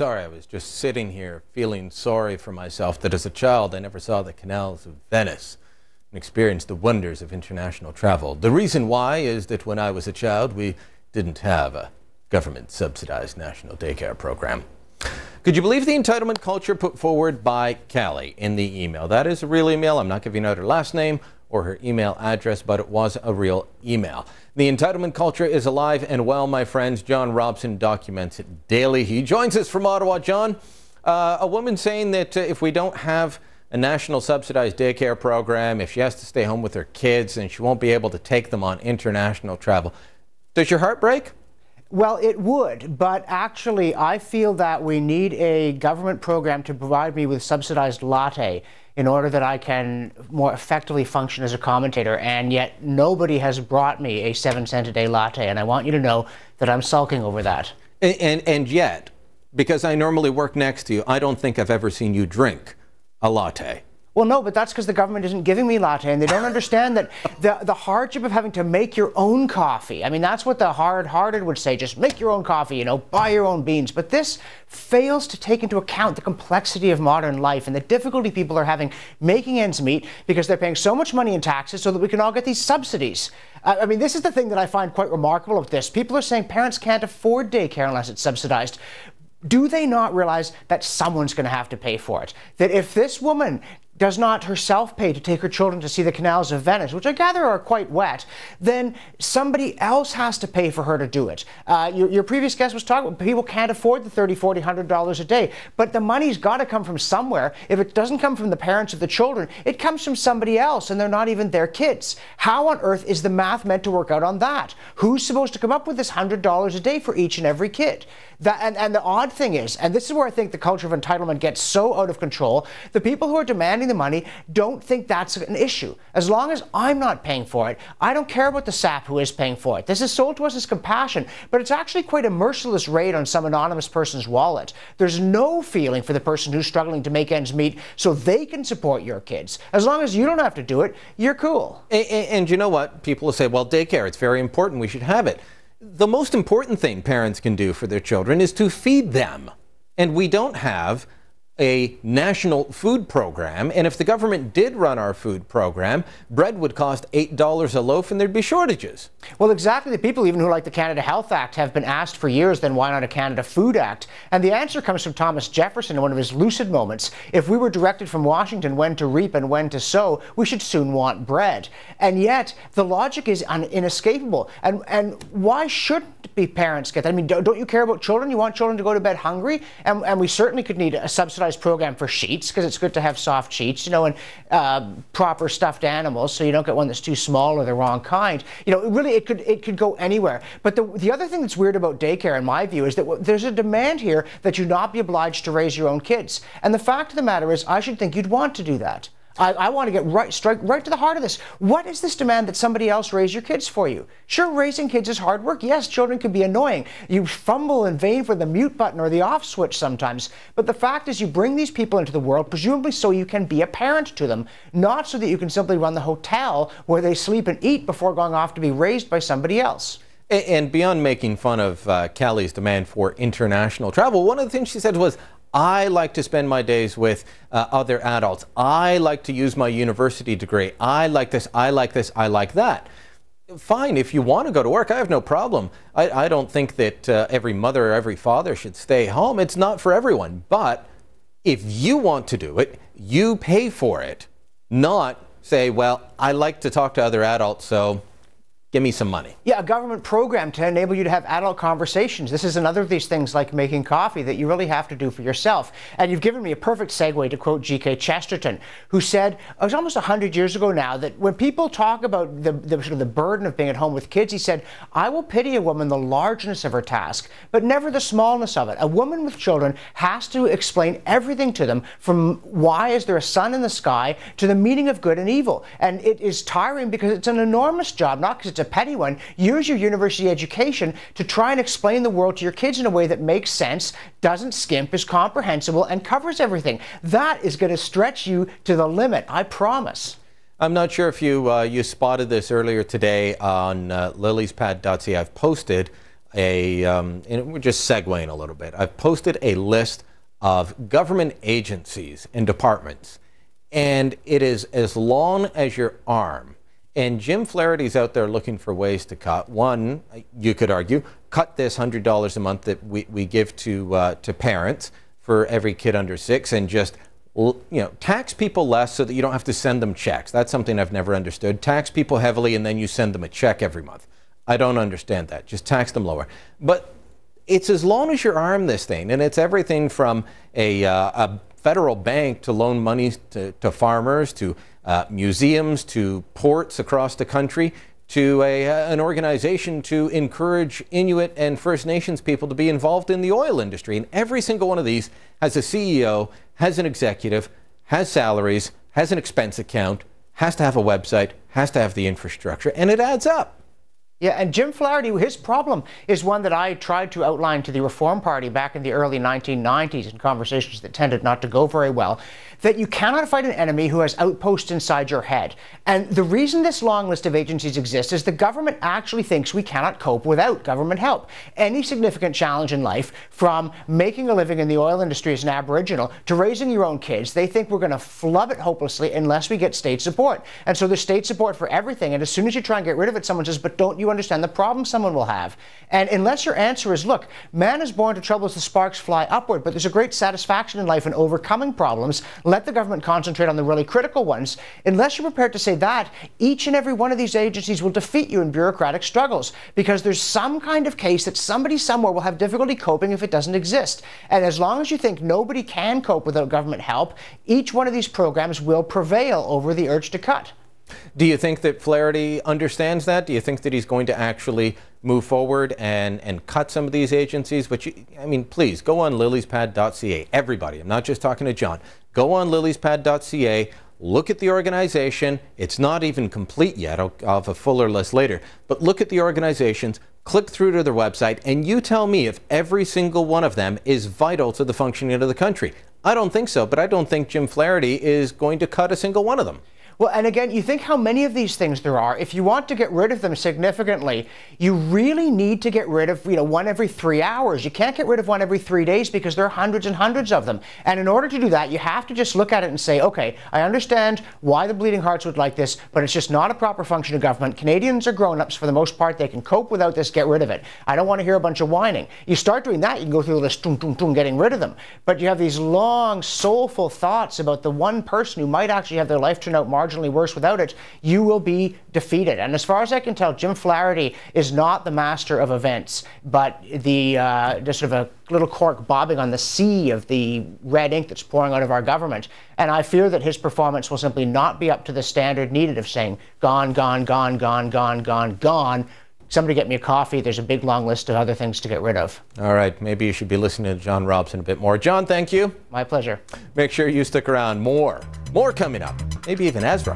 sorry, I was just sitting here feeling sorry for myself that as a child I never saw the canals of Venice and experienced the wonders of international travel. The reason why is that when I was a child we didn't have a government-subsidized national daycare program. Could you believe the entitlement culture put forward by Callie in the email? That is a real email. I'm not giving out her last name or her email address, but it was a real email. The entitlement culture is alive and well, my friends. John Robson documents it daily. He joins us from Ottawa. John, a woman saying that if we don't have a national subsidized daycare program, if she has to stay home with her kids, then she won't be able to take them on international travel. Does your heart break? Well, it would, but actually I feel that we need a government program to provide me with subsidized latte in order that I can more effectively function as a commentator, and yet nobody has brought me a 7-cent a day latte, and I want you to know that I'm sulking over that. And yet, because I normally work next to you, I don't think I've ever seen you drink a latte. Well, no, but that's because the government isn't giving me latte, and they don't understand that the hardship of having to make your own coffee. I mean, that's what the hard-hearted would say, just make your own coffee, you know, buy your own beans. But this fails to take into account the complexity of modern life and the difficulty people are having making ends meet because they're paying so much money in taxes so that we can all get these subsidies. I mean, this is the thing that I find quite remarkable of this. People are saying parents can't afford daycare unless it's subsidized. Do they not realize that someone's going to have to pay for it? That if this woman does not herself pay to take her children to see the canals of Venice, which I gather are quite wet, then somebody else has to pay for her to do it. Your previous guest was talking about people can't afford the $30, $40, $100 a day, but the money's got to come from somewhere. If it doesn't come from the parents of the children, it comes from somebody else, and they're not even their kids. How on earth is the math meant to work out on that? Who's supposed to come up with this $100 a day for each and every kid? And the odd thing is, and this is where I think the culture of entitlement gets so out of control, the people who are demanding the money don't think that's an issue. As long as I'm not paying for it, I don't care about the sap who is paying for it. This is sold to us as compassion, but it's actually quite a merciless raid on some anonymous person's wallet. There's no feeling for the person who's struggling to make ends meet so they can support your kids. As long as you don't have to do it, you're cool. And you know what? People will say, well, daycare, it's very important, we should have it. The most important thing parents can do for their children is to feed them. And we don't have a national food program. And if the government did run our food program, bread would cost $8 a loaf and there'd be shortages. Well, exactly. The people even who like the Canada Health Act have been asked for years, then why not a Canada Food Act? And the answer comes from Thomas Jefferson in one of his lucid moments. If we were directed from Washington when to reap and when to sow, we should soon want bread. And yet the logic is inescapable. And why shouldn't be parents get that? I mean, don't you care about children? You want children to go to bed hungry? And we certainly could need a subsidized program for sheets, because it's good to have soft sheets, you know, and proper stuffed animals, so you don't get one that's too small or the wrong kind. You know, really, it could go anywhere. But the other thing that's weird about daycare, in my view, is that there's a demand here that you not be obliged to raise your own kids. And the fact of the matter is, I should think you'd want to do that. I want to get strike right to the heart of this. What is this demand that somebody else raise your kids for you? Sure, raising kids is hard work. Yes, children can be annoying. You fumble in vain for the mute button or the off switch sometimes. But the fact is, you bring these people into the world presumably so you can be a parent to them, not so that you can simply run the hotel where they sleep and eat before going off to be raised by somebody else. And beyond making fun of Callie's demand for international travel, one of the things she said was, I like to spend my days with other adults. I like to use my university degree. I like this, I like this, I like that. Fine, if you want to go to work, I have no problem. I don't think that every mother or every father should stay home. It's not for everyone. But if you want to do it, you pay for it. Not say, well, I like to talk to other adults, so give me some money. Yeah, a government program to enable you to have adult conversations. This is another of these things like making coffee that you really have to do for yourself. And you've given me a perfect segue to quote G.K. Chesterton, who said, it was almost 100 years ago now, that when people talk about the burden of being at home with kids, he said, I will pity a woman the largeness of her task, but never the smallness of it. A woman with children has to explain everything to them, from why is there a sun in the sky to the meaning of good and evil. And it is tiring because it's an enormous job, not because it's a petty one. Use your university education to try and explain the world to your kids in a way that makes sense, doesn't skimp, is comprehensible, and covers everything. That is going to stretch you to the limit, I promise. I'm not sure if you spotted this earlier today on lillyspad.ca. I've posted and we're just segueing a little bit. I've posted a list of government agencies and departments, and it is as long as your arm. And Jim Flaherty's out there looking for ways to cut. One, you could argue, cut this $100 a month that we give to parents for every kid under 6, and just tax people less so that you don't have to send them checks. That's something I've never understood. Tax people heavily and then you send them a check every month. I don't understand that. Just tax them lower. But it's as long as your arm, this thing, and it's everything from a federal bank to loan money to farmers, to museums, to ports across the country, to an organization to encourage Inuit and First Nations people to be involved in the oil industry. And every single one of these has a CEO, has an executive, has salaries, has an expense account, has to have a website, has to have the infrastructure, and it adds up. Yeah, and Jim Flaherty, his problem is one that I tried to outline to the Reform Party back in the early 1990s in conversations that tended not to go very well, that you cannot fight an enemy who has outposts inside your head. And the reason this long list of agencies exists is the government actually thinks we cannot cope without government help. Any significant challenge in life, from making a living in the oil industry as an Aboriginal to raising your own kids, they think we're going to flub it hopelessly unless we get state support. And so there's state support for everything. And as soon as you try and get rid of it, someone says, but don't you understand the problem someone will have? And unless your answer is, look, man is born to trouble as the sparks fly upward, but there's a great satisfaction in life in overcoming problems. Let the government concentrate on the really critical ones. Unless you're prepared to say that, each and every one of these agencies will defeat you in bureaucratic struggles, because there's some kind of case that somebody somewhere will have difficulty coping if it doesn't exist. And as long as you think nobody can cope without government help, each one of these programs will prevail over the urge to cut. Do you think that Flaherty understands that? Do you think that he's going to actually move forward and cut some of these agencies? But I mean, please go on lillyspad.ca. Everybody, I'm not just talking to John. Go on lillyspad.ca. Look at the organization. It's not even complete yet. I'll have a fuller list later. But look at the organizations, click through to their website, and you tell me if every single one of them is vital to the functioning of the country. I don't think so, but I don't think Jim Flaherty is going to cut a single one of them. Well, and again, you think how many of these things there are. If you want to get rid of them significantly, you really need to get rid of, one every 3 hours. You can't get rid of one every 3 days because there are hundreds and hundreds of them. And in order to do that, you have to just look at it and say, okay, I understand why the Bleeding Hearts would like this, but it's just not a proper function of government. Canadians are grown-ups for the most part. They can cope without this. Get rid of it. I don't want to hear a bunch of whining. You start doing that, you can go through the list, getting rid of them. But you have these long, soulful thoughts about the one person who might actually have their life turn out marginally worse without it. You will be defeated. And as far as I can tell, Jim Flaherty is not the master of events, but the just sort of a little cork bobbing on the sea of the red ink that's pouring out of our government. And I fear that his performance will simply not be up to the standard needed of saying, gone, gone, gone, gone, gone, gone, gone. Somebody get me a coffee. There's a big long list of other things to get rid of. All right. Maybe you should be listening to John Robson a bit more. John, thank you. My pleasure. Make sure you stick around. More coming up. Maybe even Ezra.